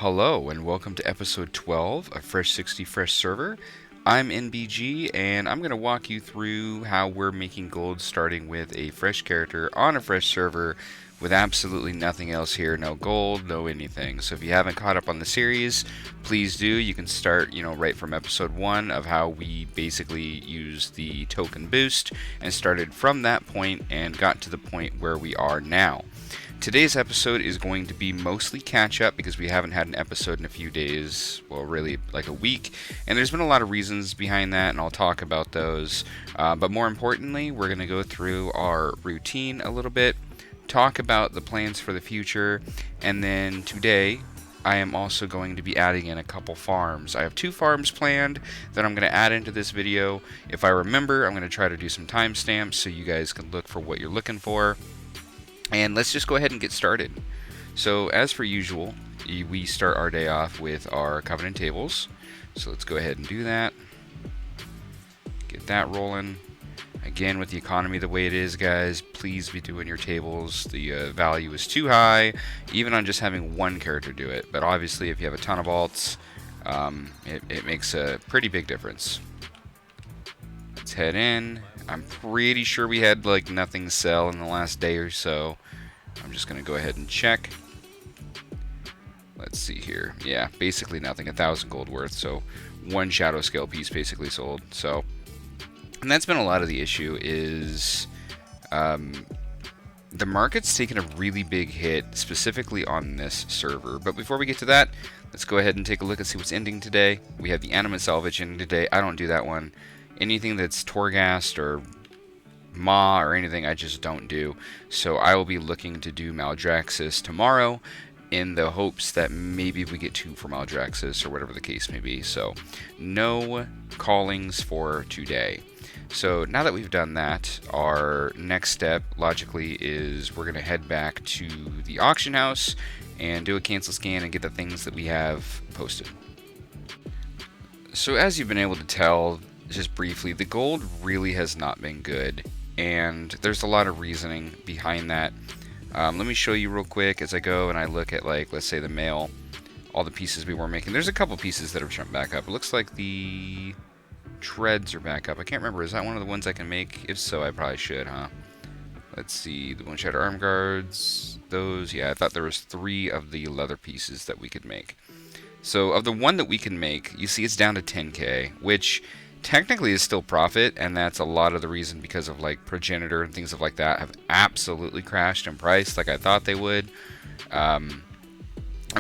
Hello and welcome to episode 12 of Fresh 60 Fresh Server. I'm NBG and I'm going to walk you through how we're making gold starting with a fresh character on a fresh server with absolutely nothing else here, no gold, no anything. So if you haven't caught up on the series, please do. You can start, right from episode 1 of how we basically used the token boost and started from that point and got to the point where we are now. Today's episode is going to be mostly catch up because we haven't had an episode in a few days, well, really like a week, and there's been a lot of reasons behind that, and I'll talk about those. But more importantly, we're going to go through our routine a little bit, talk about the plans for the future, and then today I am also going to be adding in a couple farms. I have 2 farms planned that I'm going to add into this video. If I remember, I'm going to try to do some timestamps so you guys can look for what you're looking for. And let's just go ahead and get started. So as per usual, we start our day off with our Covenant tables. So let's go ahead and do that. Get that rolling. Again, with the economy the way it is, guys, please be doing your tables. The value is too high, even on just having one character do it. But obviously, if you have a ton of alts, it makes a pretty big difference. Let's head in. I'm pretty sure we had like nothing sell in the last day or so. I'm just going to go ahead and check. Let's see here. Yeah, basically nothing. 1,000 gold worth. So 1 shadow scale piece basically sold. So, and that's been a lot of the issue is the market's taken a really big hit specifically on this server. But before we get to that, let's go ahead and take a look and see what's ending today. We have the animate salvage ending today. I don't do that one. Anything that's Torghast or Maw or anything I just don't do. So I will be looking to do Maldraxxus tomorrow in the hopes that maybe we get 2 for Maldraxxus or whatever the case may be. So no callings for today. So now that we've done that, our next step logically is we're going to head back to the auction house and do a cancel scan and get the things that we have posted. So as you've been able to tell, just briefly, the gold really has not been good, and there's a lot of reasoning behind that. Let me show you real quick as I go and I look at, like, let's say the mail, all the pieces we were making. There's a couple pieces that have jumped back up. It looks like the treads are back up. I can't remember. Is that one of the ones I can make? If so, I probably should, huh? Let's see. The Bone Shatter Arm Guards. Those, yeah, I thought there was 3 of the leather pieces that we could make. So, of the one that we can make, you see it's down to 10k, which technically is still profit, and that's a lot of the reason because of like Progenitor and things like that have absolutely crashed in price like I thought they would. I'm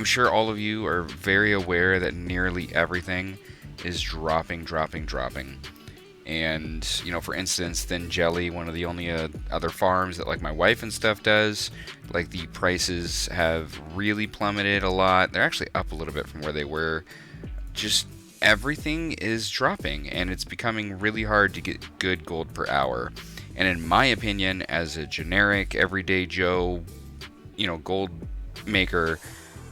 sure all of you are very aware that nearly everything is dropping. And, for instance, Thin Jelly, one of the only other farms that like my wife and stuff does, like the prices have really plummeted a lot. They're actually up a little bit from where they were. Just everything is dropping, and it's becoming really hard to get good gold per hour. And in my opinion, as a generic everyday Joe, gold maker,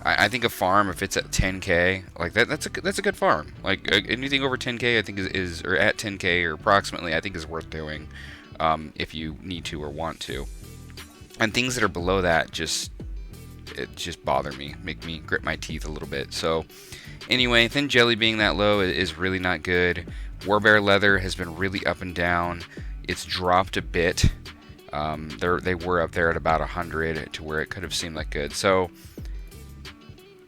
I think a farm, if it's at 10k, like that's a good farm. Like anything over 10k, I think is or at 10k or approximately, I think is worth doing if you need to or want to. And things that are below that just bother me, make me grit my teeth a little bit. So anyway, Thin Jelly being that low is really not good. Warbear Leather has been really up and down. It's dropped a bit. They were up there at about 100 to where it could have seemed like good. So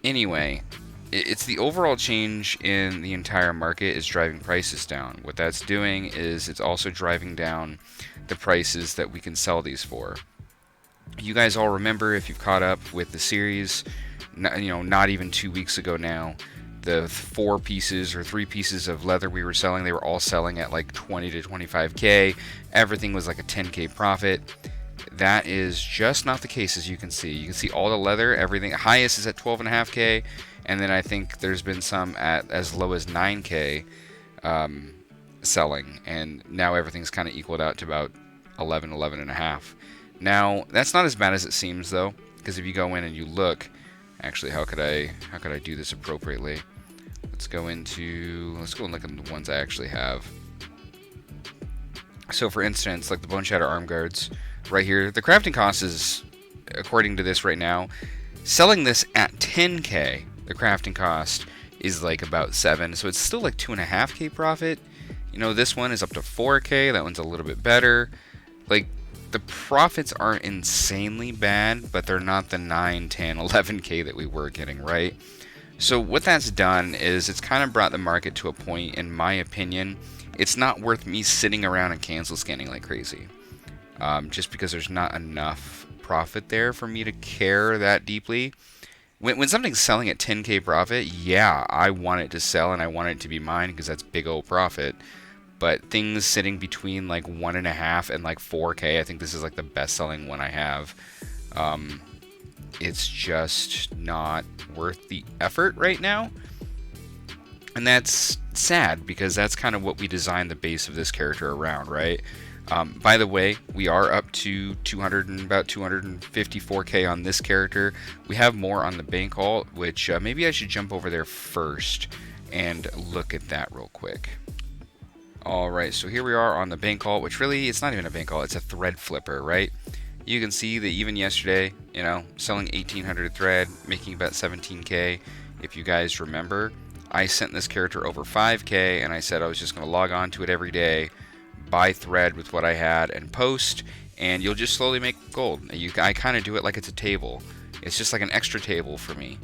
anyway, it's the overall change in the entire market is driving prices down. What that's doing is it's also driving down the prices that we can sell these for. You guys all remember, if you've caught up with the series, not even 2 weeks ago now, the 4 pieces or 3 pieces of leather we were selling, they were all selling at like 20 to 25k. Everything was like a 10k profit. That is just not the case, as you can see. You can see all the leather, everything. Highest is at 12.5k, and then I think there's been some at as low as 9k selling, and now everything's kind of equaled out to about 11.5. Now, that's not as bad as it seems, though, because if you go in and you look, actually, how could I do this appropriately? Let's go and look at the ones I actually have. So, for instance, like the Bone Shatter Arm Guards, right here, the crafting cost is, according to this right now, selling this at 10k The crafting cost is like about 7, so it's still like 2.5k profit. You know, this one is up to 4k. That one's a little bit better. Like, the profits aren't insanely bad, but they're not the 9, 10, 11k that we were getting, right? So what that's done is it's kind of brought the market to a point, in my opinion, it's not worth me sitting around and cancel scanning like crazy. Just because there's not enough profit there for me to care that deeply. When something's selling at 10k profit, yeah, I want it to sell and I want it to be mine because that's big old profit. But things sitting between like 1.5 and like 4k, I think this is like the best selling one I have. It's just not worth the effort right now. And that's sad because that's kind of what we designed the base of this character around, right? By the way, we are up to about 254k on this character. We have more on the bank alt, which maybe I should jump over there first and look at that real quick. Alright, so here we are on the bank alt, which really, it's not even a bank alt, it's a thread flipper, right? You can see that even yesterday, you know, selling 1800 thread, making about 17k. If you guys remember, I sent this character over 5k, and I said I was just going to log on to it every day, buy thread with what I had, and post, and you'll just slowly make gold. I kind of do it like it's a table. It's just like an extra table for me,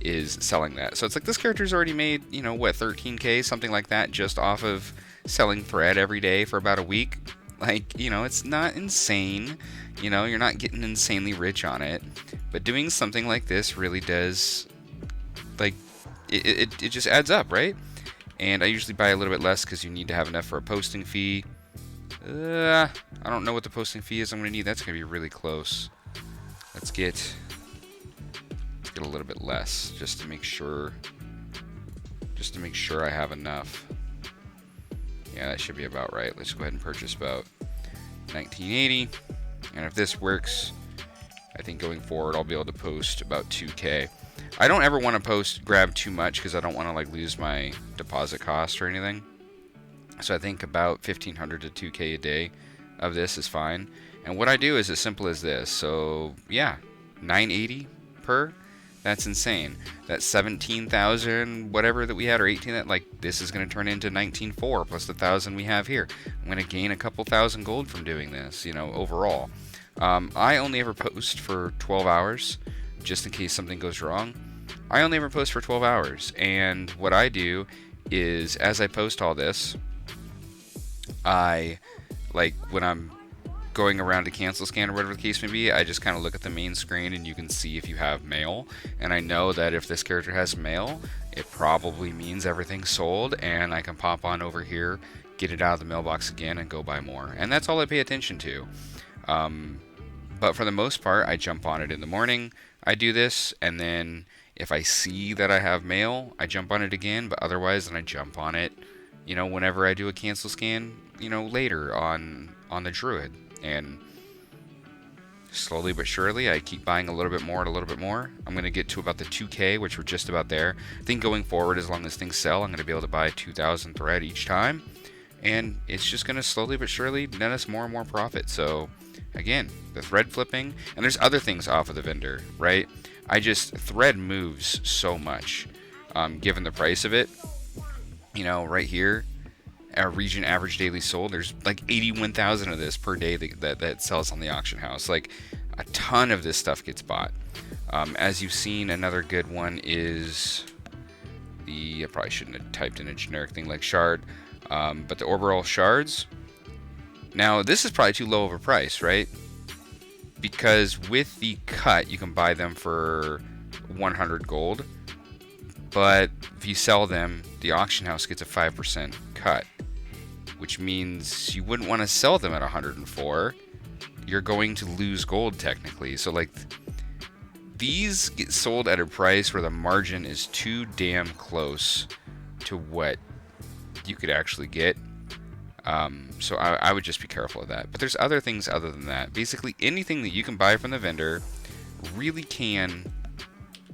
is selling that. So it's like this character's already made, you know, what, 13k, something like that, just off of selling thread every day for about a week. Like, you know, it's not insane. You know, you're not getting insanely rich on it. But doing something like this really does, like, it just adds up, right? And I usually buy a little bit less because you need to have enough for a posting fee. I don't know what the posting fee is I'm going to need. That's going to be really close. Let's get a little bit less just to make sure I have enough. Yeah, that should be about right. Let's go ahead and purchase about 1980. And if this works, I think going forward I'll be able to post about 2k. I don't ever want to grab too much because I don't want to like lose my deposit cost or anything. So I think about 1500 to 2k a day of this is fine. And what I do is as simple as this. So yeah, 980 per. That's insane. That's 17,000 whatever that we had, or 18. That, like, this is going to turn into 19.4 plus the 1,000 we have here. I'm going to gain a couple thousand gold from doing this, you know, overall. I only ever post for 12 hours, just in case something goes wrong. I only ever post for 12 hours, and what I do is, as I post all this, I, like, when I'm going around to cancel scan or whatever the case may be, I just kind of look at the main screen and you can see if you have mail, and I know that if this character has mail, it probably means everything's sold, and I can pop on over here, get it out of the mailbox again, and go buy more. And that's all I pay attention to. But for the most part, I jump on it in the morning, I do this, and then if I see that I have mail, I jump on it again, but otherwise then I jump on it, you know, whenever I do a cancel scan, you know, later on the Druid. And slowly but surely, I keep buying a little bit more and a little bit more. I'm going to get to about the 2k, which we're just about there. I think going forward, as long as things sell, I'm going to be able to buy 2,000 thread each time. And it's just going to slowly but surely net us more and more profit. So, again, the thread flipping. And there's other things off of the vendor, right? Thread moves so much, given the price of it. You know, right here, our region average daily sold, there's like 81,000 of this per day that sells on the auction house. Like, a ton of this stuff gets bought. As you've seen, another good one is I probably shouldn't have typed in a generic thing like shard, but the orbital shards. Now, this is probably too low of a price, right? Because with the cut, you can buy them for 100 gold, but if you sell them, the auction house gets a 5% cut, which means you wouldn't want to sell them at 104. You're going to lose gold technically. So, like, these get sold at a price where the margin is too damn close to what you could actually get. So I would just be careful of that. But there's other things other than that. Basically, anything that you can buy from the vendor really can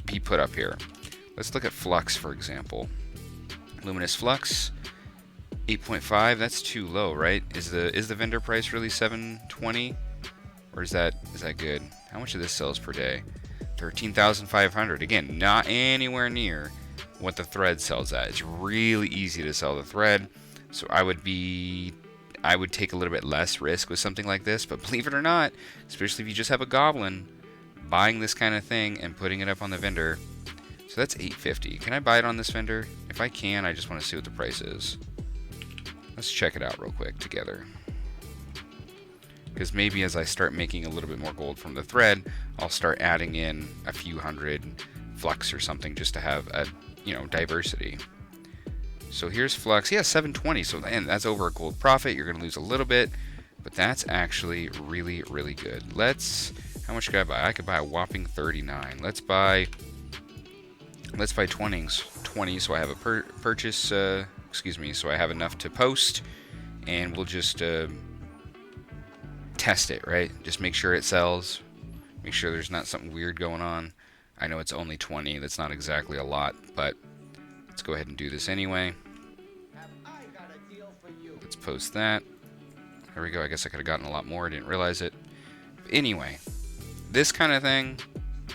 be put up here. Let's look at Flux, for example. Luminous Flux, 8.5. That's too low, right? Is the vendor price really 720, or is that good? How much of this sells per day? 13,500. Again, not anywhere near what the thread sells at. It's really easy to sell the thread, so I would take a little bit less risk with something like this. But believe it or not, especially if you just have a goblin, buying this kind of thing and putting it up on the vendor. So that's 850. Can I buy it on this vendor? If I can, I just want to see what the price is. Let's check it out real quick together. Because maybe as I start making a little bit more gold from the thread, I'll start adding in a few hundred flux or something just to have a, diversity. So here's flux. Yeah, 720. So and that's over a gold profit. You're going to lose a little bit, but that's actually really, really good. How much could I buy? I could buy a whopping 39. Let's buy 20, so I have a purchase, so I have enough to post, and we'll just test it, right? Just make sure it sells, make sure there's not something weird going on. I know it's only 20, that's not exactly a lot, but let's go ahead and do this anyway. Let's post that. There we go. I guess I could have gotten a lot more, I didn't realize it. But anyway, this kind of thing,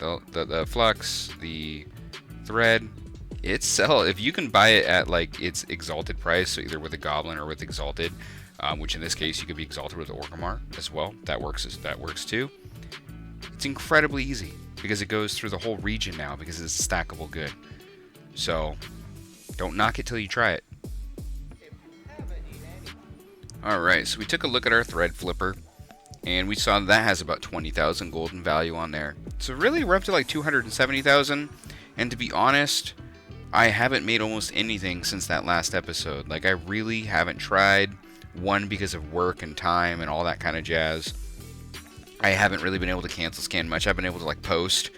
the flux, the thread, if you can buy it at like its exalted price, so either with a goblin or with exalted, which in this case you could be exalted with the Orgrimmar as well. That works too. It's incredibly easy because it goes through the whole region now because it's a stackable good. So don't knock it till you try it. Alright, so we took a look at our thread flipper and we saw that has about 20,000 gold in value on there. So really we're up to like 270,000, and to be honest, I haven't made almost anything since that last episode. Like, I really haven't tried. One, because of work and time and all that kind of jazz. I haven't really been able to cancel scan much. I've been able to like post,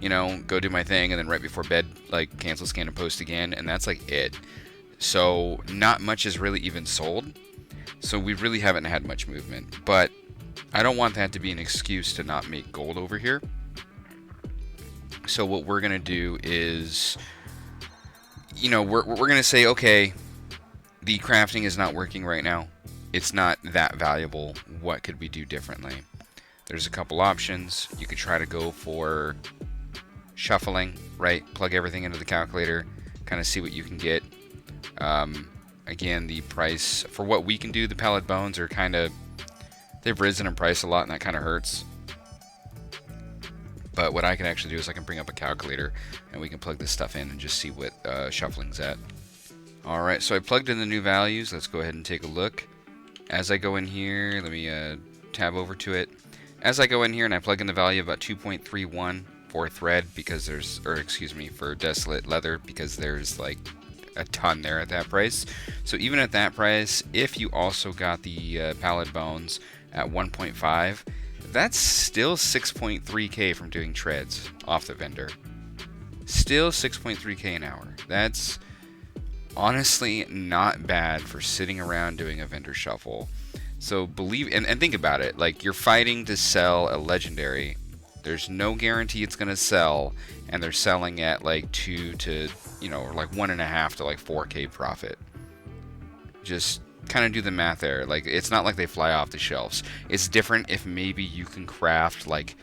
go do my thing, and then right before bed, like cancel scan and post again, and that's like it. So not much is really even sold. So we really haven't had much movement. But I don't want that to be an excuse to not make gold over here. So what we're gonna do is, we're gonna say, okay, the crafting is not working right now. It's not that valuable. What could we do differently? There's a couple options. You could try to go for shuffling, right? Plug everything into the calculator, kind of see what you can get. Again, the price for what we can do, the pallet bones are they've risen in price a lot, and that kind of hurts. But what I can actually do is I can bring up a calculator and we can plug this stuff in and just see what shuffling's at. Alright, so I plugged in the new values. Let's go ahead and take a look. As I go in here, let me tab over to it. As I go in here and I plug in the value of about 2.31 for thread, because for desolate leather, because there's like a ton there at that price. So even at that price, if you also got the pallet bones at 1.5, that's still 6.3k from doing treads off the vendor. Still 6.3k an hour. That's honestly not bad for sitting around doing a vendor shuffle. So believe and think about it. Like, you're fighting to sell a legendary. There's no guarantee it's gonna sell, and they're selling at like 2 to or like 1.5 to like 4k profit. Just kind of do the math there. Like, it's not like they fly off the shelves. It's different if maybe you can craft like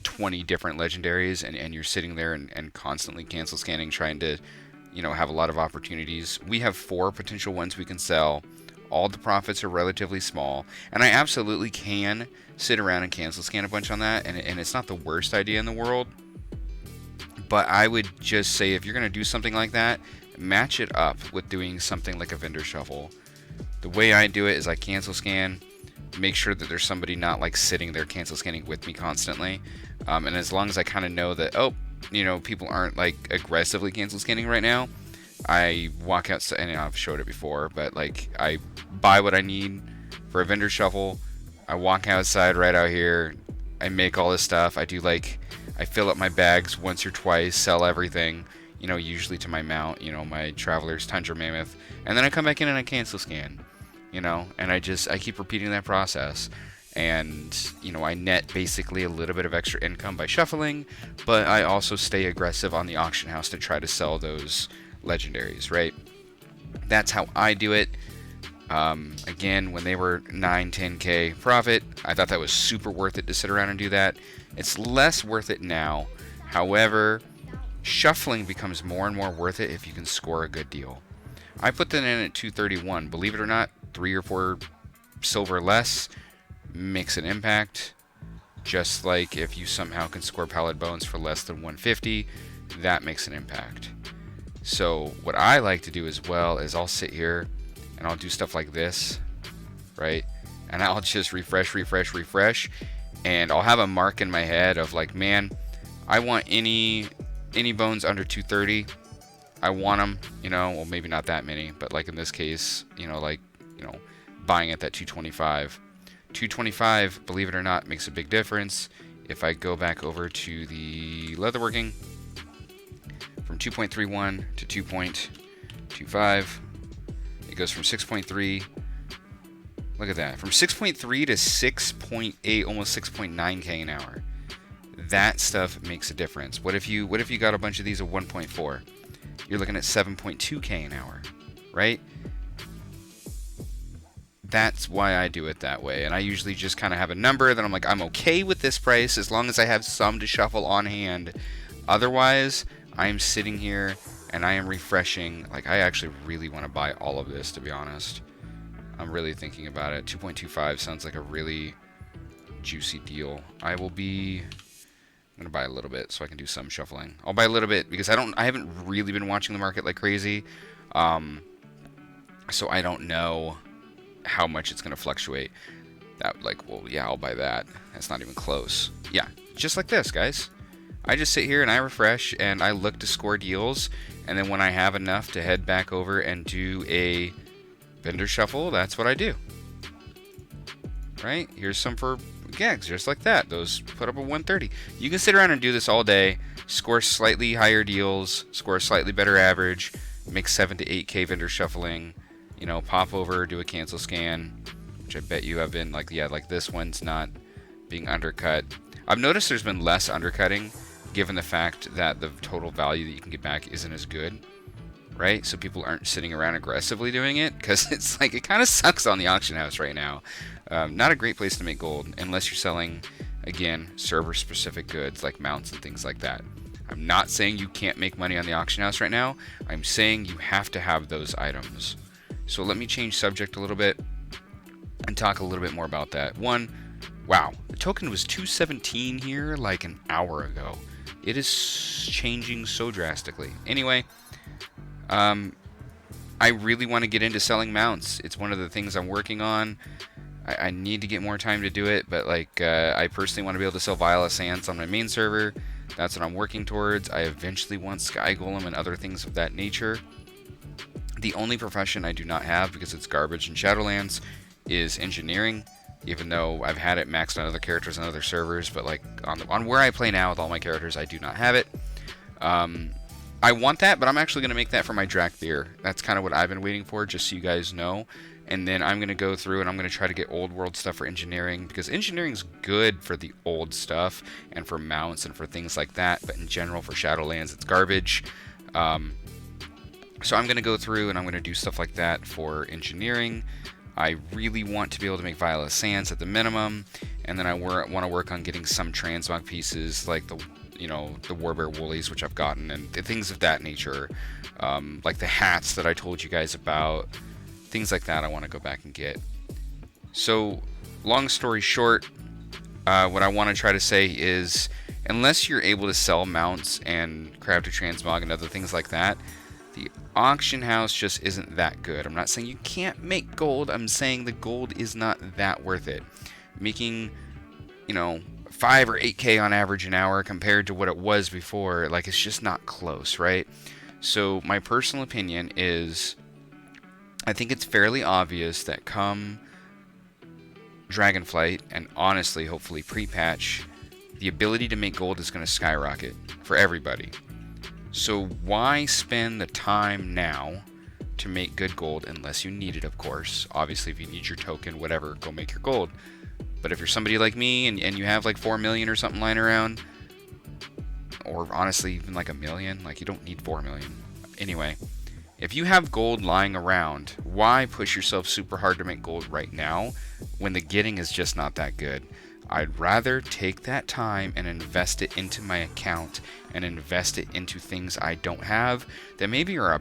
20 different legendaries and you're sitting there and constantly cancel scanning, trying to have a lot of opportunities. We have 4 potential ones we can sell. All the profits are relatively small, and I absolutely can sit around and cancel scan a bunch on that, and it's not the worst idea in the world. But I would just say, if you're going to do something like that, match it up with doing something like a vendor shuffle. The way I do it is I cancel scan, make sure that there's somebody not like sitting there cancel scanning with me constantly, and as long as I kind of know that, people aren't like aggressively cancel scanning right now, I walk outside, and I've showed it before, but like, I buy what I need for a vendor shuffle. I walk outside right out here, I make all this stuff. I fill up my bags once or twice, sell everything, usually to my mount, my Traveler's Tundra Mammoth, and then I come back in and I cancel scan, and I keep repeating that process. And I net basically a little bit of extra income by shuffling, but I also stay aggressive on the auction house to try to sell those legendaries, right? That's how I do it. Again, when they were 9, 10k profit, I thought that was super worth it to sit around and do that. It's less worth it now. However, shuffling becomes more and more worth it if you can score a good deal. I put that in at 231. Believe it or not, 3 or 4 silver less makes an impact. Just like if you somehow can score pallid bones for less than 150, that makes an impact. So what I like to do as well is I'll sit here and I'll do stuff like this, right? And I'll just refresh, and I'll have a mark in my head of like, man, I want any bones under 230. I want them, well, maybe not that many, but like in this case, buying at that 225. 225, believe it or not, makes a big difference. If I go back over to the leatherworking, from 2.31 to 2.25, it goes from 6.3. Look at that, from 6.3 to 6.8, almost 6.9k an hour. That stuff makes a difference. What if you got a bunch of these at 1.4? You're looking at 7.2k an hour, right? That's why I do it that way. And I usually just kind of have a number that I'm like, I'm okay with this price as long as I have some to shuffle on hand. Otherwise, I'm sitting here and I am refreshing. Like, I actually really want to buy all of this, to be honest. I'm really thinking about it. 2.25 sounds like a really juicy deal. I'm gonna buy a little bit so I can do some shuffling. I'll buy a little bit because I haven't really been watching the market like crazy. So I don't know how much it's gonna fluctuate. Well, yeah, I'll buy that. That's not even close. Yeah, just like this, guys. I just sit here and I refresh and I look to score deals, and then when I have enough to head back over and do a vendor shuffle, that's what I do. Right? Here's some for gags, just like that. Those put up a 130. You can sit around and do this all day, score slightly higher deals, score a slightly better average, make 7 to 8k vendor shuffling, pop over, do a cancel scan, which I bet you have been like this one's not being undercut. I've noticed there's been less undercutting given the fact that the total value that you can get back isn't as good, right? So people aren't sitting around aggressively doing it because it's like it kind of sucks on the auction house right now. Not a great place to make gold unless you're selling, again, server-specific goods like mounts and things like that. I'm not saying you can't make money on the auction house right now. I'm saying you have to have those items. So let me change subject a little bit and talk a little bit more about that. One, wow, the token was 217 here like an hour ago. It is changing so drastically. Anyway, I really want to get into selling mounts. It's one of the things I'm working on. I need to get more time to do it, but I personally want to be able to sell Viola Sands on my main server. That's what I'm working towards. I eventually want Sky Golem and other things of that nature. The only profession I do not have, because it's garbage in Shadowlands, is engineering, even though I've had it maxed on other characters on other servers, but on where I play now with all my characters, I do not have it. I want that, but I'm actually going to make that for my Drakthir. That's kind of what I've been waiting for, just so you guys know. And then I'm going to go through and I'm going to try to get old world stuff for engineering, because engineering's good for the old stuff and for mounts and for things like that, but in general for Shadowlands it's garbage. So I'm going to go through and I'm going to do stuff like that for engineering. I really want to be able to make Viola Sands at the minimum, and then I want to work on getting some transmog pieces like the Warbear Woolies, which I've gotten, and things of that nature, like the hats that I told you guys about, things like that I want to go back and get. So long story short, what I want to try to say is, unless you're able to sell mounts and craft a transmog and other things like that, the auction house just isn't that good. I'm not saying you can't make gold. I'm saying the gold is not that worth it. Making, 5 or 8k on average an hour compared to what it was before, it's just not close, right? So my personal opinion is, I think it's fairly obvious that come Dragonflight, and honestly, hopefully pre-patch, the ability to make gold is going to skyrocket for everybody. So why spend the time now to make good gold, unless you need it, of course. Obviously, if you need your token, whatever, go make your gold. But if you're somebody like me and you have 4 million or something lying around, or honestly even $1 million, you don't need 4 million. Anyway, if you have gold lying around, why push yourself super hard to make gold right now when the getting is just not that good? I'd rather take that time and invest it into my account and invest it into things I don't have that maybe are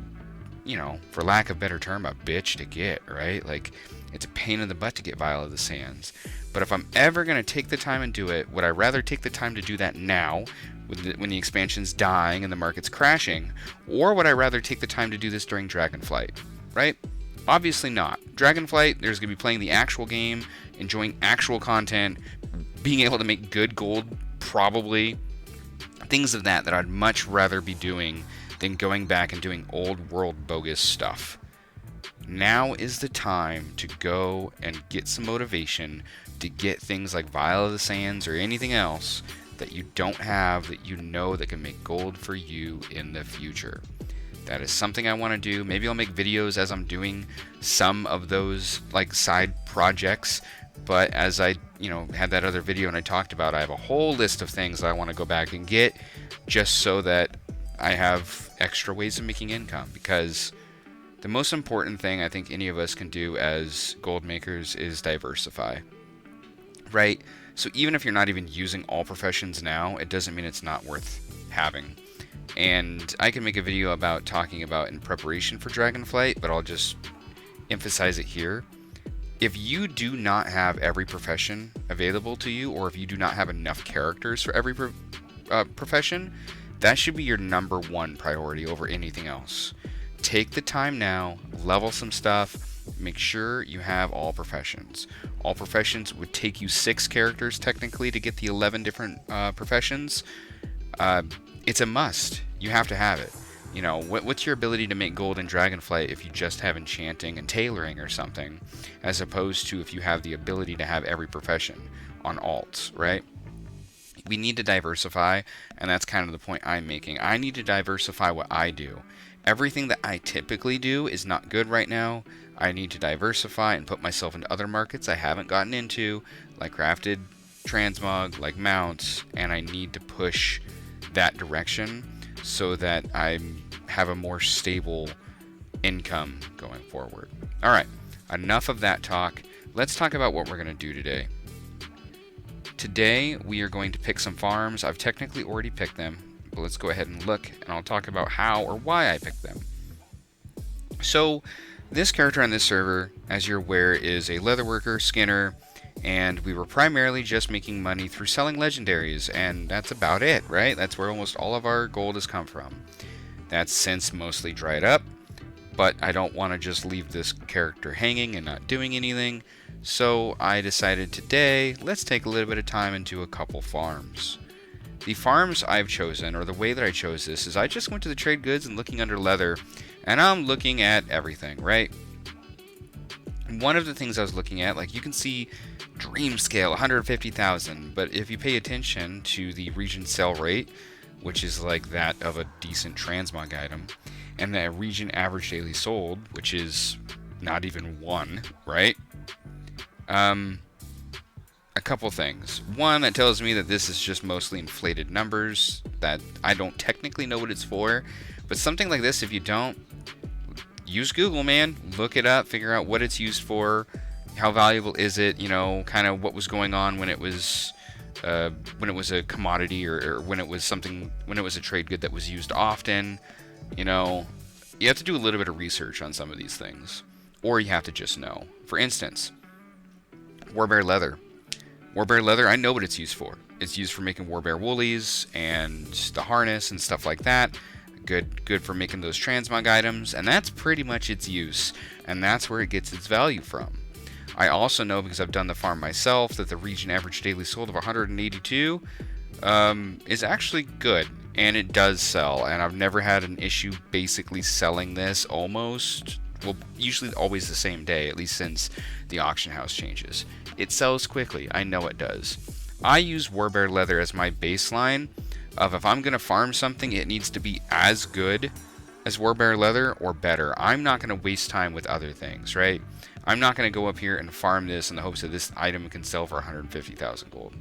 for lack of a better term, a bitch to get, right? Like, it's a pain in the butt to get Vial of the Sands. But if I'm ever going to take the time and do it, would I rather take the time to do that now, when the expansion's dying and the market's crashing, or would I rather take the time to do this during Dragonflight, right? Obviously not. Dragonflight, there's going to be playing the actual game, enjoying actual content, being able to make good gold, probably. Things of that I'd much rather be doing than going back and doing old world bogus stuff. Now is the time to go and get some motivation to get things like Vial of the Sands or anything else that you don't have that you know that can make gold for you in the future. That is something I want to do. Maybe I'll make videos as I'm doing some of those like side projects. But as I, had that other video and I talked about, I have a whole list of things that I want to go back and get just so that I have extra ways of making income. Because the most important thing I think any of us can do as gold makers is diversify, right? So even if you're not even using all professions now, it doesn't mean it's not worth having. And I can make a video about talking about in preparation for Dragonflight, but I'll just emphasize it here. If you do not have every profession available to you, or if you do not have enough characters for every profession, that should be your number one priority over anything else. Take the time now, level some stuff, make sure you have all professions. All professions would take you 6 characters technically to get the 11 different professions. It's a must. You have to have it. What's your ability to make gold in Dragonflight if you just have enchanting and tailoring or something, as opposed to if you have the ability to have every profession on alts, right? We need to diversify, and that's kind of the point I'm making. I need to diversify what I do. Everything that I typically do is not good right now. I need to diversify and put myself into other markets I haven't gotten into, like crafted transmog, like mounts, and I need to push that direction so that I have a more stable income going forward. All right, enough of that talk. Let's talk about what we're going to do today. Today, we are going to pick some farms. I've technically already picked them, but let's go ahead and look, and I'll talk about how or why I picked them. So, this character on this server, as you're aware, is a leatherworker, skinner, and we were primarily just making money through selling legendaries, and that's about it, right? That's where almost all of our gold has come from. That's since mostly dried up, but I don't want to just leave this character hanging and not doing anything, so I decided today, let's take a little bit of time and do a couple farms. The farms I've chosen, or the way that I chose this, is I just went to the trade goods and looking under leather, and I'm looking at everything, right? One of the things I was looking at, like you can see dream scale 150,000, but if you pay attention to the region sell rate, which is like that of a decent transmog item, and the region average daily sold, which is not even 1, right? A couple things. One, that tells me that this is just mostly inflated numbers that I don't technically know what it's for, but something like this, if you don't, use Google, man. Look it up, figure out what it's used for, how valuable is it, kind of what was going on when it was a commodity or when it was a trade good that was used often. You have to do a little bit of research on some of these things, or you have to just know. For instance, Warbear leather. Warbear leather, I know what it's used for. It's used for making Warbear woolies and the harness and stuff like that. Good for making those transmog items, and that's pretty much its use, and that's where it gets its value from. I also know, because I've done the farm myself, that the region average daily sold of 182 is actually good, and it does sell, and I've never had an issue basically selling this usually always the same day, at least since the auction house changes. It sells quickly, I know it does. I use Warbear leather as my baseline of if I'm going to farm something, it needs to be as good as Warbear leather or better. I'm not going to waste time with other things, right? I'm not going to go up here and farm this in the hopes that this item can sell for 150,000 gold.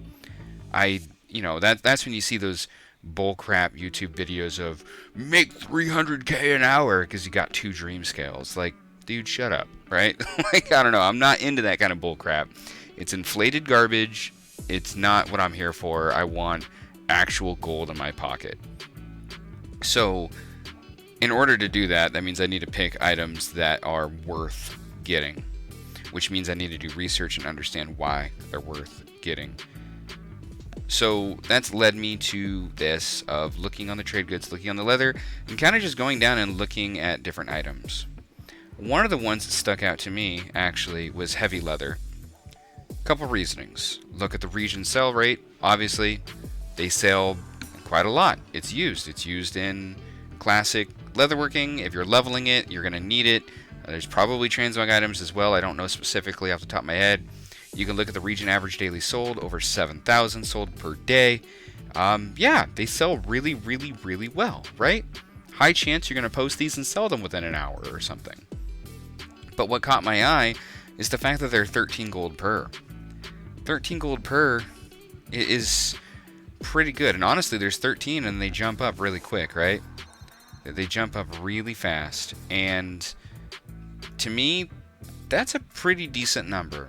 That's when you see those bullcrap YouTube videos of make 300k an hour because you got 2 dream scales. Like, dude, shut up, right? Like, I don't know. I'm not into that kind of bullcrap. It's inflated garbage. It's not what I'm here for. I want actual gold in my pocket. So in order to do that, that means I need to pick items that are worth getting, which means I need to do research and understand why they're worth getting. So that's led me to this of looking on the trade goods, looking on the leather, and kind of just going down and looking at different items. One of the ones that stuck out to me, actually, was heavy leather. Couple reasonings. Look at the region sell rate. Obviously, they sell quite a lot. It's used in classic leatherworking. If you're leveling it, you're going to need it. There's probably transmog items as well. I don't know specifically off the top of my head. You can look at the region average daily sold, over 7,000 sold per day. Yeah, they sell really, really, really well, right? High chance you're going to post these and sell them within an hour or something. But what caught my eye is the fact that they're 13 gold per. 13 gold per is pretty good. And honestly, there's 13 and they jump up really quick, right? They jump up really fast. And to me, that's a pretty decent number.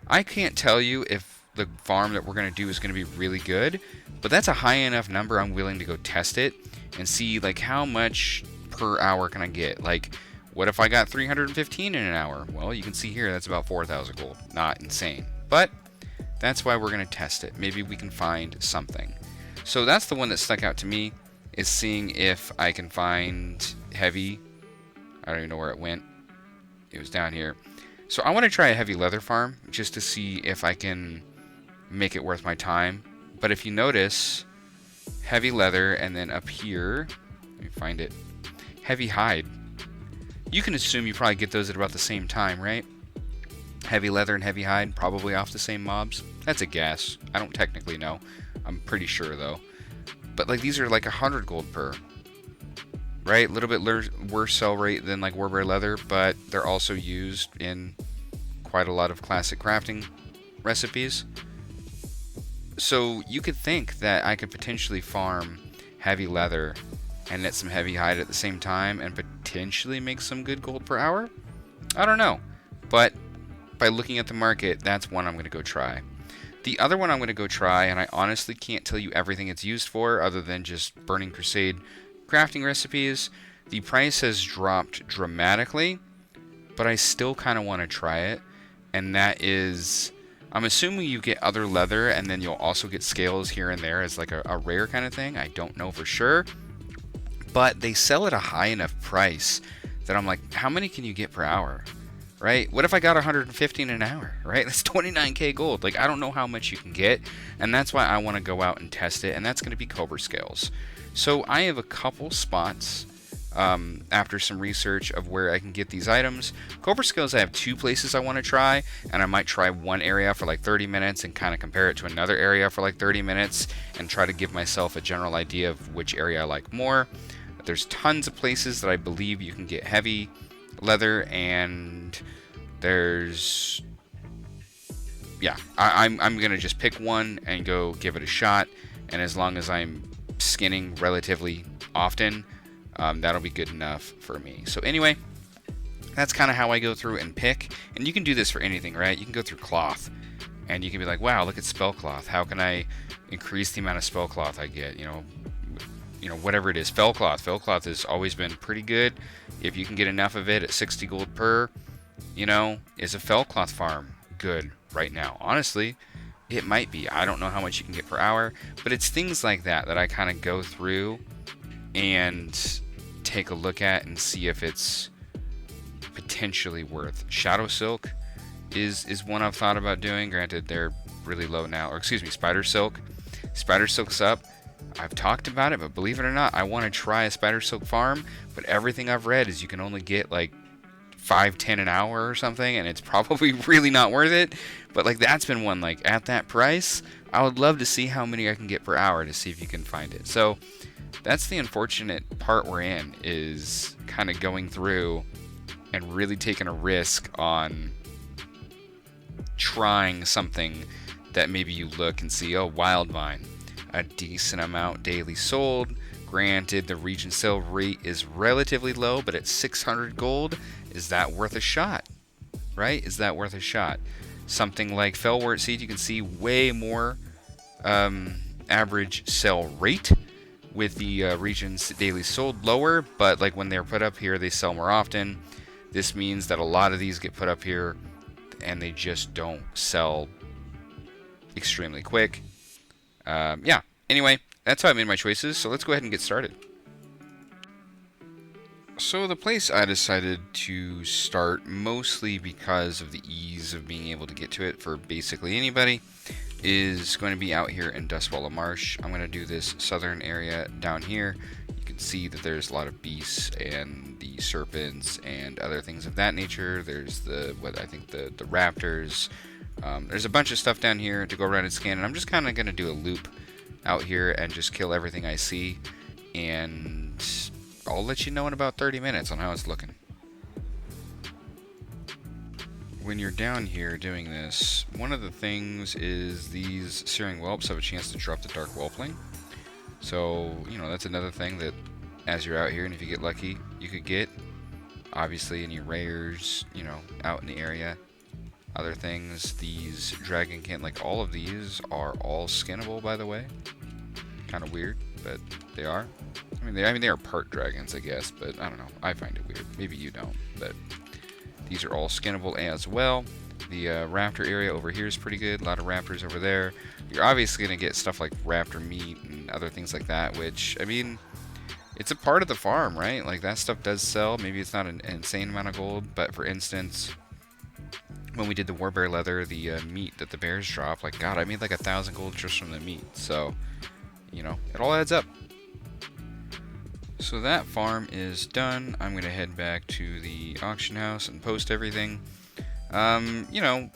I can't tell you if the farm that we're going to do is going to be really good, but that's a high enough number I'm willing to go test it and see like how much per hour can I get. Like, what if I got 315 in an hour? Well, you can see here that's about 4,000 gold. Not insane, but that's why we're going to test it. Maybe we can find something. So that's the one that stuck out to me, is seeing if I can find heavy. I don't even know where it went. It was down here. So I want to try a heavy leather farm just to see if I can make it worth my time. But if you notice, heavy leather, and then up here, let me find it, heavy hide. You can assume you probably get those at about the same time, right? Heavy leather and heavy hide, probably off the same mobs. That's a guess. I don't technically know. I'm pretty sure though. But like these are like 100 gold per. Right? A little bit worse sell rate than like Warbear leather, but they're also used in quite a lot of classic crafting recipes. So you could think that I could potentially farm heavy leather and net some heavy hide at the same time and potentially make some good gold per hour. I don't know. But by looking at the market, that's one I'm going to go try. The other one I'm going to go try, and I honestly can't tell you everything it's used for other than just Burning Crusade crafting recipes. The price has dropped dramatically, but I still kind of want to try it, and that is, I'm assuming you get other leather and then you'll also get scales here and there as like a rare kind of thing. I don't know for sure, but they sell at a high enough price that I'm like, how many can you get per hour? Right? What if I got 115 an hour, right? That's 29k gold. Like, I don't know how much you can get, and that's why I want to go out and test it, and that's going to be Cobra Scales. So I have a couple spots after some research of where I can get these items. Cobra Scales, I have two places I want to try, and I might try one area for like 30 minutes and kind of compare it to another area for like 30 minutes and try to give myself a general idea of which area I like more. There's tons of places that I believe you can get heavy leather, and there's, yeah, I'm gonna just pick one and go give it a shot, and as long as I'm skinning relatively often, that'll be good enough for me. So anyway, that's kind of how I go through and pick, and you can do this for anything, right? You can go through cloth and you can be like, wow, look at spell cloth, how can I increase the amount of spell cloth I get, you know, whatever it is. Fell cloth has always been pretty good. If you can get enough of it at 60 gold per, you know, is a fell cloth farm good right now? Honestly, it might be. I don't know how much you can get per hour, but it's things like that that I kind of go through and take a look at and see if it's potentially worth. Shadow Silk is one I've thought about doing. Granted, they're really low now. Or excuse me, Spider Silk. Spider Silk's up. I've talked about it, but believe it or not, I want to try a Spider Silk farm, but everything I've read is you can only get like 5-10 an hour or something, and it's probably really not worth it. But like, that's been one, like at that price, I would love to see how many I can get per hour to see if you can find it. So that's the unfortunate part we're in, is kind of going through and really taking a risk on trying something that maybe you look and see, oh, Wildvine, a decent amount daily sold. Granted, the region sale rate is relatively low, but at 600 gold, is that worth a shot? Right? Is that worth a shot? something like Fellwort Seed, you can see way more average sell rate, with the regions daily sold lower, but like when they're put up here, they sell more often. This means that a lot of these get put up here and they just don't sell extremely quick. Yeah, anyway, that's how I made my choices, so let's go ahead and get started. So the place I decided to start, mostly because of the ease of being able to get to it for basically anybody, is going to be out here in Dustwallow Marsh. I'm going to do this southern area down here. You can see that there's a lot of beasts and the serpents and other things of that nature. There's the raptors. There's a bunch of stuff down here to go around and scan, and I'm just kind of going to do a loop out here and just kill everything I see, and I'll let you know in about 30 minutes on how it's looking. When you're down here doing this, one of the things is these Searing Whelps have a chance to drop the Dark Whelpling. So, you know, that's another thing that as you're out here, and if you get lucky, you could get. Obviously, any rares, you know, out in the area. Other things, these Dragon Can, like all of these are all skinnable, by the way. Kind of weird, but they are. I mean, they are part dragons, I guess, but I don't know. I find it weird. Maybe you don't, but these are all skinnable as well. The raptor area over here is pretty good. A lot of raptors over there. You're obviously going to get stuff like raptor meat and other things like that, which, I mean, it's a part of the farm, right? Like, that stuff does sell. Maybe it's not an insane amount of gold, but for instance, when we did the Warbear leather, the meat that the bears drop, like, God, I made like 1,000 gold just from the meat. So, you know, it all adds up. So that farm is done. I'm going to head back to the auction house and post everything. You know,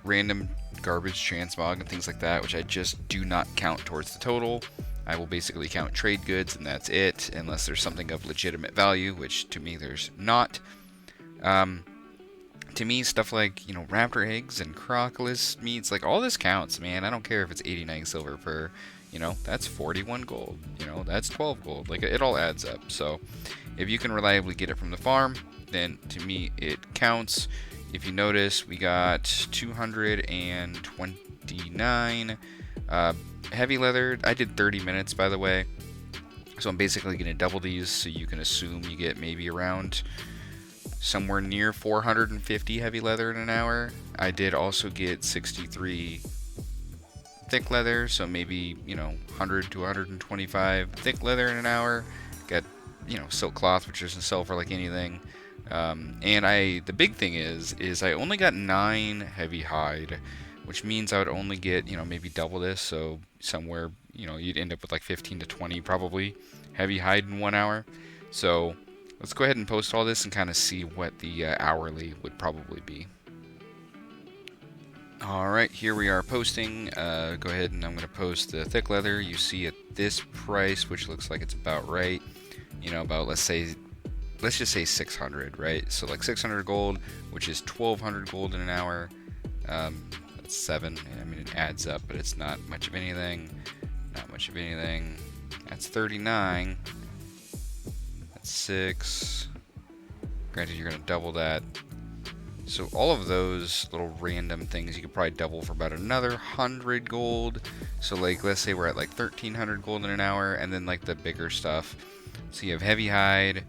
random garbage, transmog, and things like that, which I just do not count towards the total. I will basically count trade goods, and that's it, unless there's something of legitimate value, which to me there's not. To me, stuff like, you know, raptor eggs and crocodile meats, like, all this counts, man. I don't care if it's 89 silver per, you know, that's 41 gold, you know, that's 12 gold. Like, it all adds up. So if you can reliably get it from the farm, then to me it counts. If you notice, we got 229 heavy leather. I did 30 minutes, by the way, so I'm basically going to double these, so you can assume you get maybe around somewhere near 450 heavy leather in an hour. I did also get 63 thick leather, so maybe, you know, 100 to 125 thick leather in an hour. Got, you know, silk cloth, which doesn't sell for like anything. And the big thing is I only got 9 heavy hide, which means I would only get, you know, maybe double this, so somewhere, you know, you'd end up with like 15 to 20 probably heavy hide in 1 hour. So let's go ahead and post all this and kind of see what the hourly would probably be. Alright, here we are posting. Go ahead and I'm going to post the thick leather. You see at this price, which looks like it's about right, you know, about, let's just say 600, right? So like 600 gold, which is 1200 gold in an hour. That's 7. I mean, it adds up, but it's not much of anything. Not much of anything. That's 39. That's 6. Granted, you're going to double that. So all of those little random things you could probably double for about another 100 gold. So like, let's say we're at like 1300 gold in an hour, and then like the bigger stuff. So you have heavy hide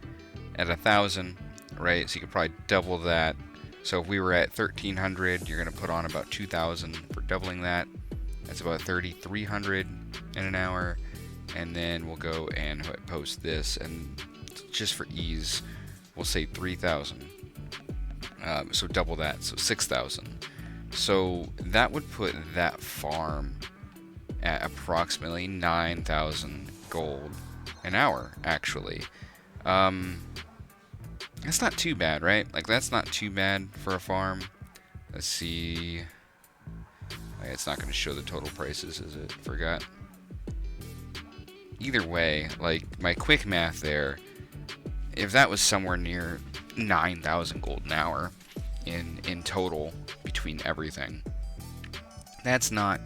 at 1,000, right? So you could probably double that. So if we were at 1300, you're gonna put on about 2,000 for doubling that. That's about 3,300 in an hour. And then we'll go and post this, and just for ease, we'll say 3,000. So double that, so 6,000. So that would put that farm at approximately 9,000 gold an hour, actually. That's not too bad, right? Like, that's not too bad for a farm. Let's see. It's not going to show the total prices, is it? Forgot. Either way, like, my quick math there, if that was somewhere near 9,000 gold an hour in total between everything, that's not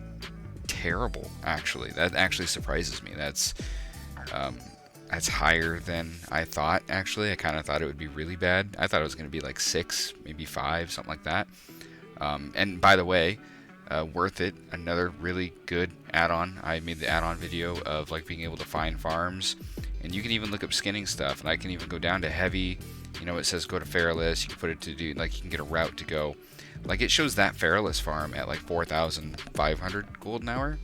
terrible, actually. That actually surprises me. That's higher than I thought, actually. I kind of thought it would be really bad. I thought it was going to be like 6, maybe 5, something like that. And by the way, worth it. Another really good add-on. I made the add-on video of like being able to find farms, and you can even look up skinning stuff. And I can even go down to heavy. You know, it says go to Feralus. You can put it to do like you can get a route to go. Like it shows that Feralus farm at like 4,500 gold an hour,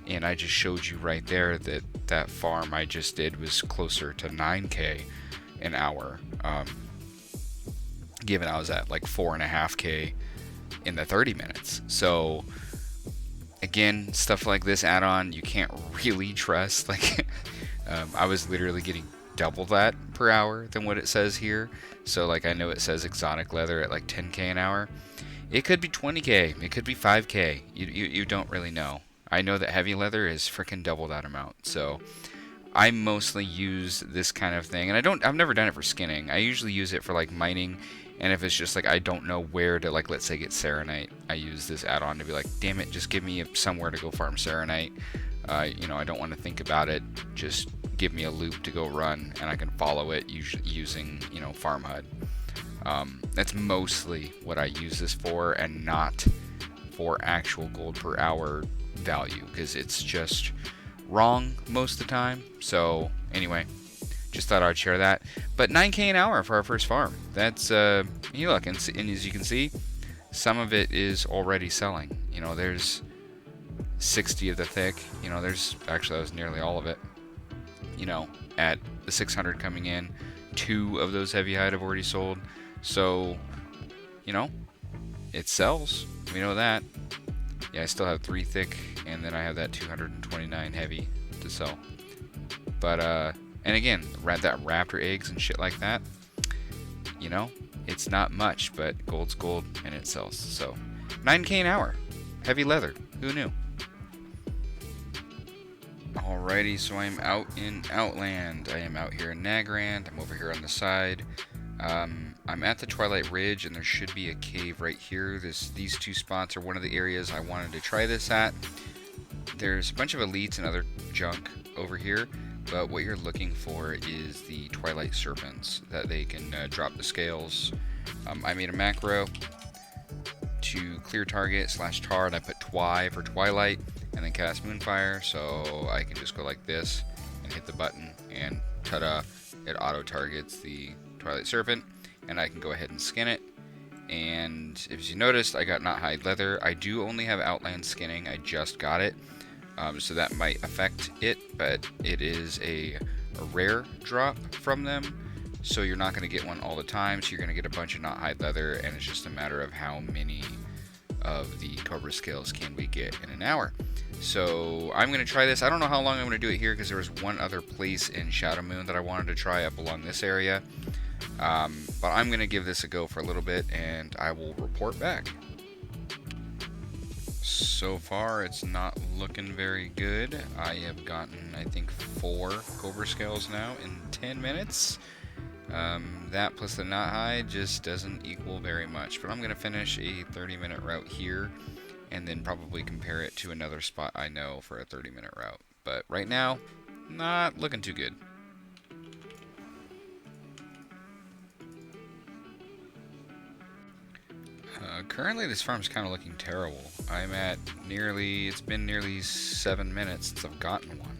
and I just showed you right there that that farm I just did was closer to 9k an hour. Given I was at like 4.5k in the 30 minutes. So again, stuff like this add-on you can't really trust. Like I was literally getting double that per hour than what it says here. So like I know it says exotic leather at like 10k an hour. It could be 20k, it could be 5k. You don't really know. I know that heavy leather is freaking double that amount. So I mostly use this kind of thing, and I've never done it for skinning. I usually use it for like mining, and if it's just like I don't know where to, like, let's say get Serenite, I use this add-on to be like, damn it, just give me somewhere to go farm Serenite. You know, I don't want to think about it. Just give me a loop to go run, and I can follow it using, you know, Farm HUD. That's mostly what I use this for, and not for actual gold per hour value, because it's just wrong most of the time. So anyway, just thought I'd share that. But 9k an hour for our first farm. That's you look, and as you can see, some of it is already selling. You know, there's 60 of the thick. You know, there's actually that was nearly all of it. You know, at the 600 coming in, 2 of those heavy hide have already sold. So, you know, it sells. We know that. Yeah, I still have 3 thick, and then I have that 229 heavy to sell. But and again, that raptor eggs and shit like that, you know, it's not much, but gold's gold and it sells. So 9k an hour, heavy leather, who knew? Alrighty, so I'm out in Outland. I am out here in Nagrand. I'm over here on the side. I'm at the Twilight Ridge, and there should be a cave right here. These 2 spots are one of the areas I wanted to try this at. There's a bunch of elites and other junk over here, but what you're looking for is the Twilight Serpents, that they can drop the scales. I made a macro to clear target /tar, and I put Twi for Twilight, and then cast Moonfire, so I can just go like this and hit the button, and ta-da, it auto targets the Twilight Serpent, and I can go ahead and skin it. And if you noticed, I got not hide leather. I do only have Outland skinning. I just got it, so that might affect it, but it is a rare drop from them, so you're not going to get one all the time. So you're going to get a bunch of not hide leather, and it's just a matter of how many of the Cobra Scales can we get in an hour. So I'm going to try this. I don't know how long I'm going to do it here, because there was one other place in Shadow Moon that I wanted to try up along this area. But I'm going to give this a go for a little bit, and I will report back. So far, it's not looking very good. I have gotten, I think, 4 Cobra Scales now in 10 minutes. That plus the knot hide just doesn't equal very much. But I'm going to finish a 30-minute route here, and then probably compare it to another spot I know for a 30-minute route. But right now, not looking too good. Currently, this farm's kind of looking terrible. I'm at it's been nearly 7 minutes since I've gotten one.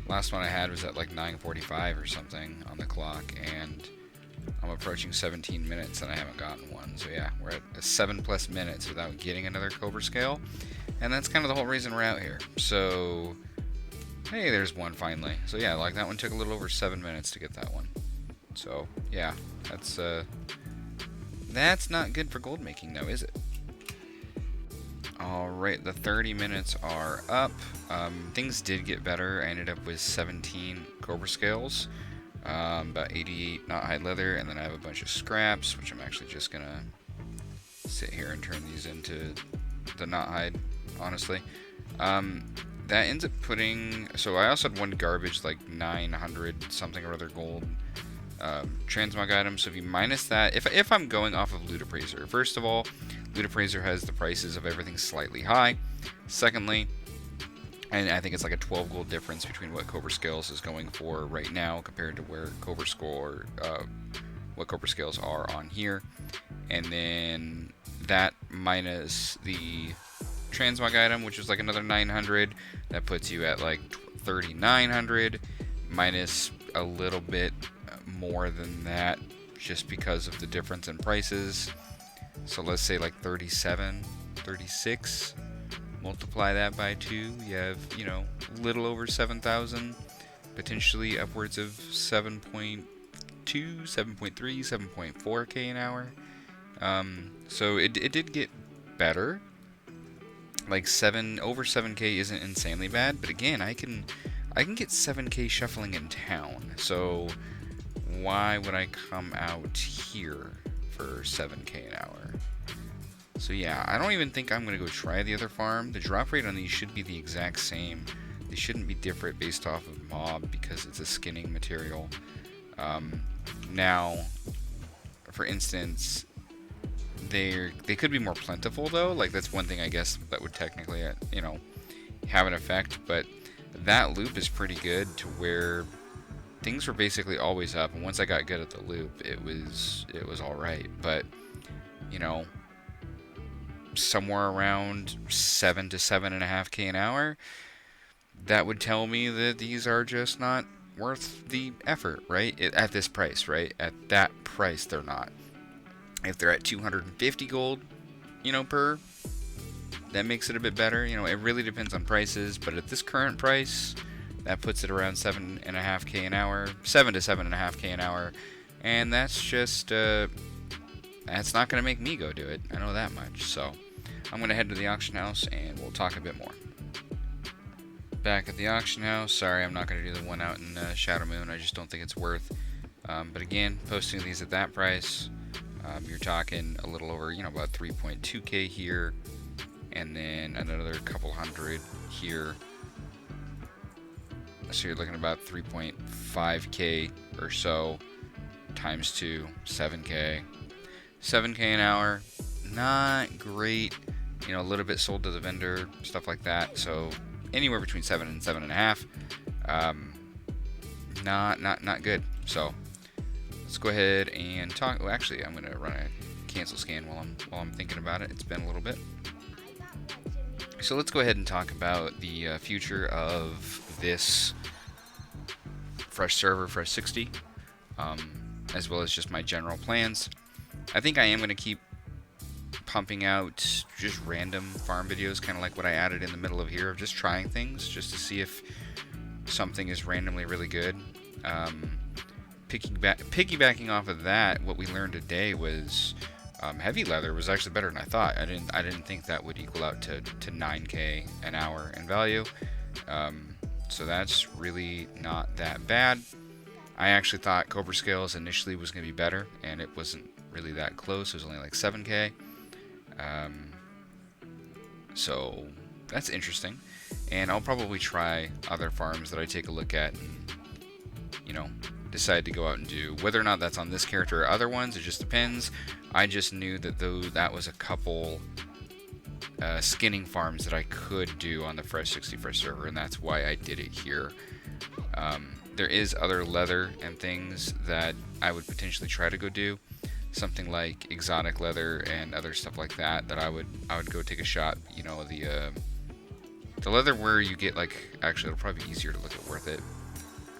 Last one I had was at like 9:45 or something on the clock, and I'm approaching 17 minutes and I haven't gotten one. So yeah, we're at 7+ minutes without getting another Cobra Scale, and that's kind of the whole reason we're out here. So, hey, there's one finally. So yeah, like that one took a little over 7 minutes to get that one. So yeah, that's not good for gold making, though, is it? Alright, the 30 minutes are up. Things did get better. I ended up with 17 Cobra Scales, about 88 not hide leather, and then I have a bunch of scraps, which I'm actually just going to sit here and turn these into the not hide, honestly. That ends up putting... So I also had one garbage, like 900 something or other gold transmog item. So if you minus that, if I'm going off of Loot Appraiser, first of all, Loot Appraiser has the prices of everything slightly high. Secondly, and I think it's like a 12 gold difference between what Cobra Scales is going for right now compared to where what Cobra Scales are on here. And then that minus the transmog item, which is like another 900. That puts you at like 3,900, minus a little bit more than that just because of the difference in prices. So let's say like 37, 36. Multiply that by 2, you have, you know, a little over 7,000, potentially upwards of 7.2, 7.3, 7.4k an hour. So it did get better. Like over 7k isn't insanely bad, but again, I can get 7k shuffling in town. So why would I come out here for 7k an hour? So yeah, I don't even think I'm going to go try the other farm. The drop rate on these should be the exact same. They shouldn't be different based off of mob because it's a skinning material. Now, for instance, they could be more plentiful though. Like that's one thing I guess that would technically, you know, have an effect. But that loop is pretty good to where things were basically always up. And once I got good at the loop, it was all right. But you know, somewhere around 7 to 7.5k an hour, that would tell me that these are just not worth the effort, right? At this price, right? At that price, they're not. If they're at 250 gold, you know, per, that makes it a bit better. You know, it really depends on prices, but at this current price, that puts it around 7.5k an hour, 7 to 7.5k an hour, and that's just that's not going to make me go do it. I know that much. So I'm going to head to the auction house and we'll talk a bit more. Back at the auction house. Sorry, I'm not going to do the one out in Shadow Moon. I just don't think it's worth. But again, posting these at that price, you're talking a little over, you know, about 3.2k here, and then another couple hundred here. So you're looking at about 3.5k or so times 2, 7k. 7k an hour, not great. You know, a little bit sold to the vendor, stuff like that. So anywhere between 7 and 7.5, not good. So let's go ahead and talk. Well, actually, I'm gonna run a cancel scan while I'm thinking about it. It's been a little bit. So let's go ahead and talk about the future of this fresh server, fresh 60, as well as just my general plans. I think I am going to keep pumping out just random farm videos, kind of like what I added in the middle of here, of just trying things, just to see if something is randomly really good. Piggybacking off of that, what we learned today was heavy leather was actually better than I thought. I didn't think that would equal out to 9k an hour in value. So that's really not that bad. I actually thought Cobra Scales initially was going to be better, and it wasn't really that close. It was only like 7k. So that's interesting. And I'll probably try other farms that I take a look at and, you know, decide to go out and do. Whether or not that's on this character or other ones, it just depends. I just knew that that was a couple skinning farms that I could do on the Fresh 61st server, and that's why I did it here. There is other leather and things that I would potentially try to go do, something like exotic leather and other stuff like that I would go take a shot. You know, the leather where you get, like, actually it'll probably be easier to look at worth it.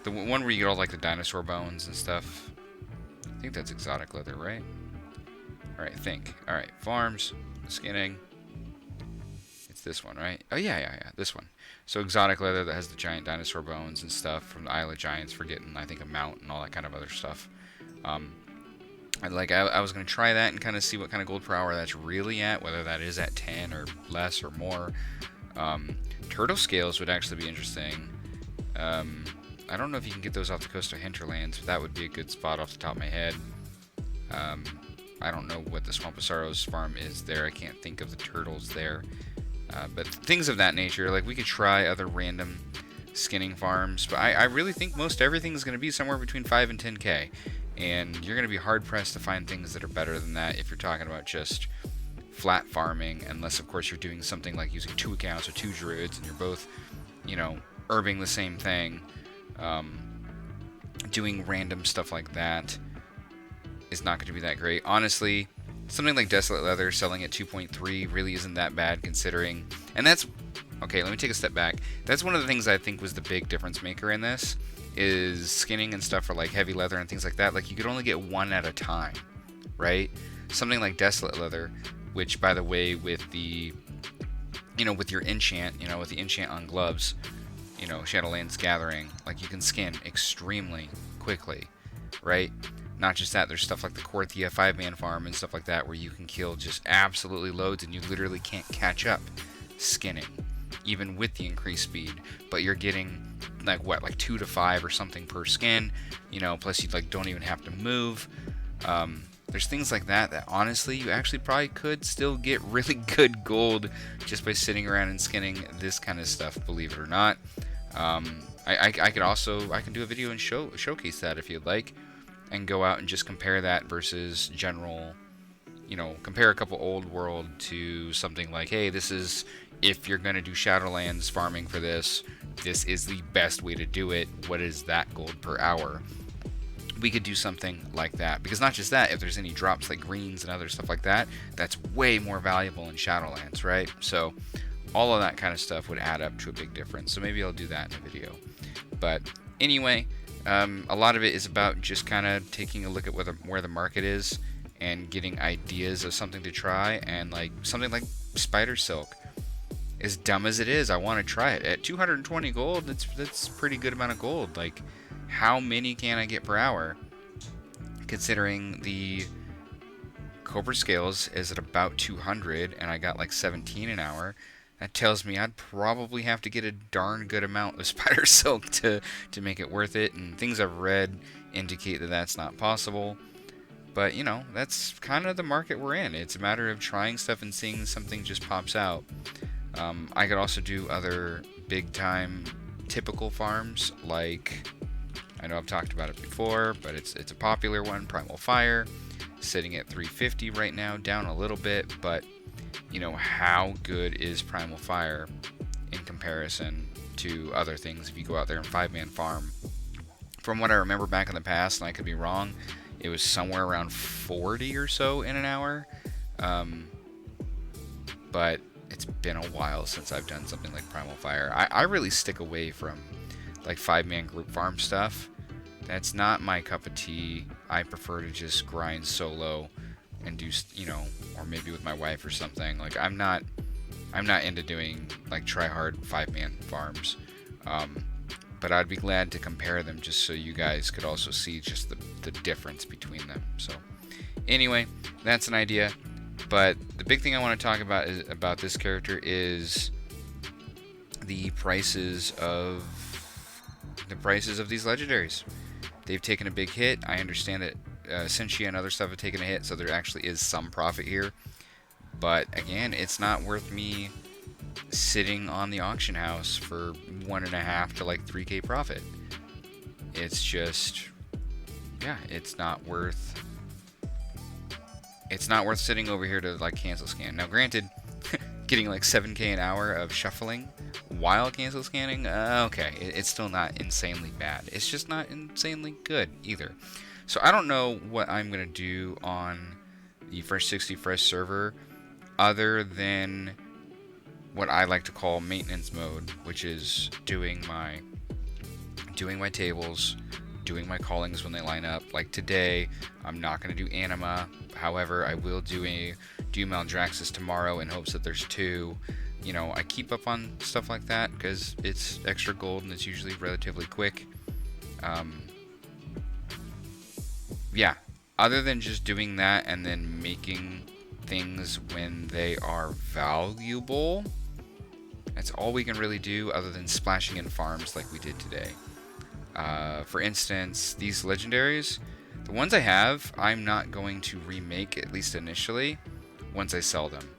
The one where you get all like the dinosaur bones and stuff. I think that's exotic leather, right? Alright, Alright, farms, skinning. It's this one, right? Oh yeah, this one. So exotic leather that has the giant dinosaur bones and stuff from the Isle of Giants for getting, I think, a mount and all that kind of other stuff. I was going to try that and kind of see what kind of gold per hour that's really at, whether that is at 10 or less or more. Turtle scales would actually be interesting. I don't know if you can get those off the coastal hinterlands, but that would be a good spot off the top of my head. I don't know what the Swamposaurus farm is there. I can't think of the turtles there. But things of that nature, like we could try other random skinning farms, but I really think most everything is going to be somewhere between 5 and 10k, and you're going to be hard pressed to find things that are better than that if you're talking about just flat farming, unless of course you're doing something like using 2 accounts or 2 druids and you're both, you know, herbing the same thing. Doing random stuff like that is not going to be that great. Honestly, something like Desolate Leather selling at 2.3 really isn't that bad considering, and that's, okay, let me take a step back. That's one of the things I think was the big difference maker in this, is skinning and stuff for like heavy leather and things like that. Like you could only get one at a time, right? Something like Desolate Leather, which by the way, with the, with your enchant, with the enchant on gloves, Shadowlands Gathering, like you can skin extremely quickly, right? Not just that, there's stuff like the Korthia 5-man farm and stuff like that where you can kill just absolutely loads and you literally can't catch up skinning, even with the increased speed. But you're getting like 2 to 5 or something per skin, plus you don't even have to move. There's things like that honestly you actually probably could still get really good gold just by sitting around and skinning this kind of stuff, believe it or not. I can do a video and showcase that if you'd like, and go out and just compare that versus general, compare a couple old world to something like, hey, this is, if you're going to do Shadowlands farming for this is the best way to do it. What is that gold per hour? We could do something like that, because not just that, if there's any drops like greens and other stuff like that, that's way more valuable in Shadowlands, right? So all of that kind of stuff would add up to a big difference. So maybe I'll do that in a video. But anyway, a lot of it is about just kind of taking a look at where the market is and getting ideas of something to try. And like something like Spider Silk, as dumb as it is, I want to try it. At 220 gold, that's a pretty good amount of gold. Like, how many can I get per hour? Considering the Cobra Scales is at about 200 and I got like 17 an hour, that tells me I'd probably have to get a darn good amount of Spider Silk to make it worth it. And things I've read indicate that that's not possible. But, that's kind of the market we're in. It's a matter of trying stuff and seeing something just pops out. I could also do other big-time typical farms, like, I know I've talked about it before, but it's a popular one, Primal Fire, sitting at 350 right now, down a little bit, but, how good is Primal Fire in comparison to other things if you go out there and 5-man farm? From what I remember back in the past, and I could be wrong, it was somewhere around 40 or so in an hour, but it's been a while since I've done something like Primal Fire. I really stick away from like 5-man group farm stuff. That's not my cup of tea. I prefer to just grind solo and do, or maybe with my wife or something. Like I'm not into doing like try hard 5-man farms. But I'd be glad to compare them just so you guys could also see just the difference between them. So anyway, that's an idea. But the big thing I want to talk about this character is the prices of these legendaries. They've taken a big hit. I understand that Senshi and other stuff have taken a hit, so there actually is some profit here. But again, it's not worth me sitting on the auction house for 1.5 to like 3K profit. It's just, yeah, it's not worth sitting over here to like cancel scan. Now granted, getting like 7K an hour of shuffling while cancel scanning, okay, it's still not insanely bad. It's just not insanely good either. So I don't know what I'm gonna do on the Fresh 60 Fresh server other than what I like to call maintenance mode, which is doing my tables, doing my callings when they line up. Like today, I'm not going to do Anima. However, I will do Maldraxxus tomorrow in hopes that there's 2. I keep up on stuff like that because it's extra gold and it's usually relatively quick. Yeah, other than just doing that and then making things when they are valuable, that's all we can really do other than splashing in farms like we did today. For instance, these legendaries, the ones I have, I'm not going to remake, at least initially, once I sell them.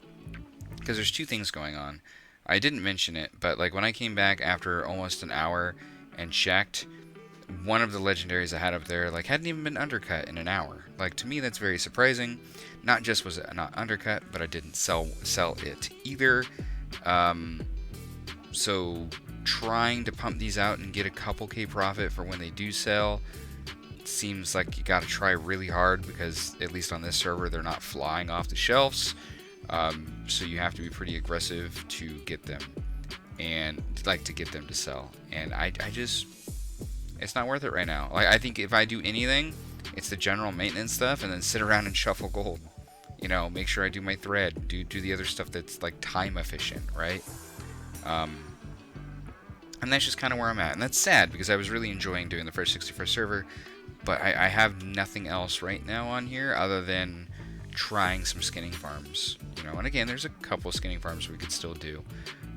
Because there's 2 things going on. I didn't mention it, but like when I came back after almost an hour and checked, one of the legendaries I had up there like hadn't even been undercut in an hour. Like to me that's very surprising. Not just was it not undercut, but I didn't sell it either. So trying to pump these out and get a couple K profit for when they do sell, seems like you got to try really hard because at least on this server they're not flying off the shelves. So you have to be pretty aggressive to get them, and like to get them to sell. And I just, it's not worth it right now. Like, I think if I do anything, it's the general maintenance stuff, and then sit around and shuffle gold. You know, make sure I do my thread, do the other stuff that's like time efficient, right? And that's just kind of where I'm at, and that's sad because I was really enjoying doing the first 61st server, but I have nothing else right now on here other than trying some skinning farms. You know, and again, there's a couple skinning farms we could still do,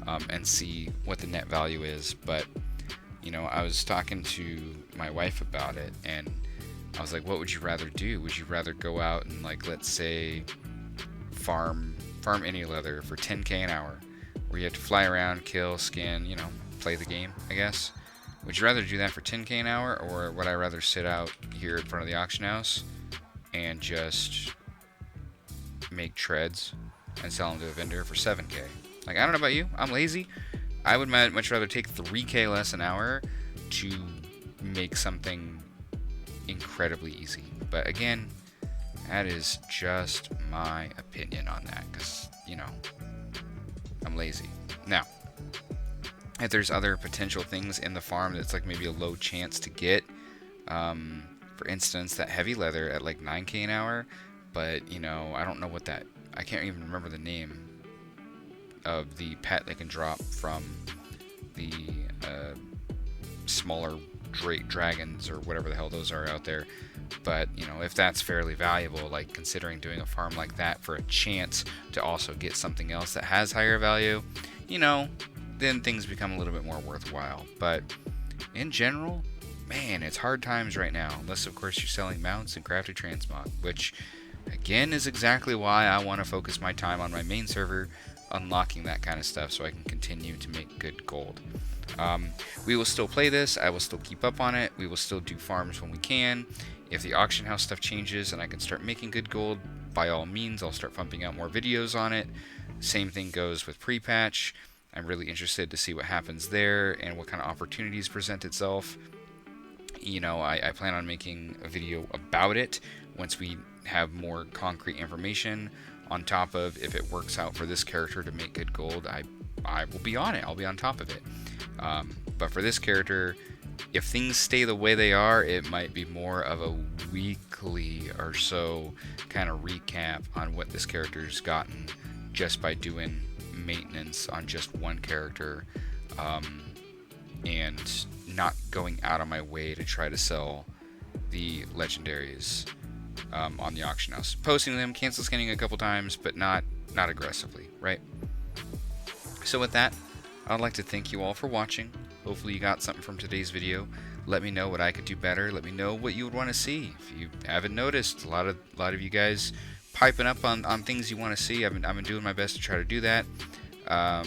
and see what the net value is. But you know, I was talking to my wife about it, and I was like, what would you rather do? Would you rather go out and, like, let's say farm any leather for 10k an hour, where you have to fly around, kill, skin, you know, play the game, I guess? Would you rather do that for 10k an hour, or would I rather sit out here in front of the auction house and just make treads and sell them to a vendor for 7k? Like, I don't know about you, I'm lazy. I would much rather take 3k less an hour to make something incredibly easy. But again, that is just my opinion on that, because, you know, I'm lazy. Now, if there's other potential things in the farm that's like maybe a low chance to get, for instance, that heavy leather at like 9k an hour, but, you know, I don't know what that, I can't even remember the name of the pet that can drop from the smaller dragons or whatever the hell those are out there. But, you know, if that's fairly valuable, like considering doing a farm like that for a chance to also get something else that has higher value, you know, then things become a little bit more worthwhile. But in general, man, it's hard times right now, unless of course you're selling mounts and crafted transmog, which again is exactly why I want to focus my time on my main server unlocking that kind of stuff, so I can continue to make good gold. We will still play this, I will still keep up on it, we will still do farms when we can. If the auction house stuff changes and I can start making good gold, by all means I'll start pumping out more videos on it. Same thing goes with pre-patch. I'm really interested to see what happens there and what kind of opportunities present itself. You know, I plan on making a video about it once we have more concrete information, on top of if it works out for this character to make good gold. I will be on it, I'll be on top of it. But for this character, if things stay the way they are, it might be more of a weekly or so kind of recap on what this character's gotten just by doing maintenance on just one character, and not going out of my way to try to sell the legendaries on the auction house. Posting them, cancel scanning a couple times, but not aggressively, right? So with that, I'd like to thank you all for watching. Hopefully you got something from today's video. Let me know what I could do better. Let me know what you would want to see. If you haven't noticed, a lot of you guys piping up on things you want to see. I've been doing my best to try to do that. I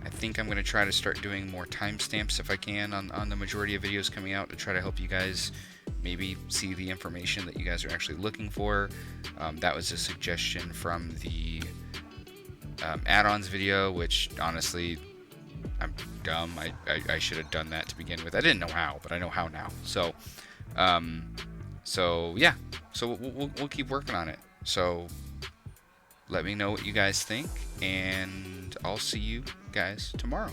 think I'm going to try to start doing more timestamps if I can on the majority of videos coming out, to try to help you guys maybe see the information that you guys are actually looking for. That was a suggestion from the add-ons video, which honestly, I'm dumb. I should have done that to begin with. I didn't know how, but I know how now. So, yeah. So we'll keep working on it. So let me know what you guys think, and I'll see you guys tomorrow.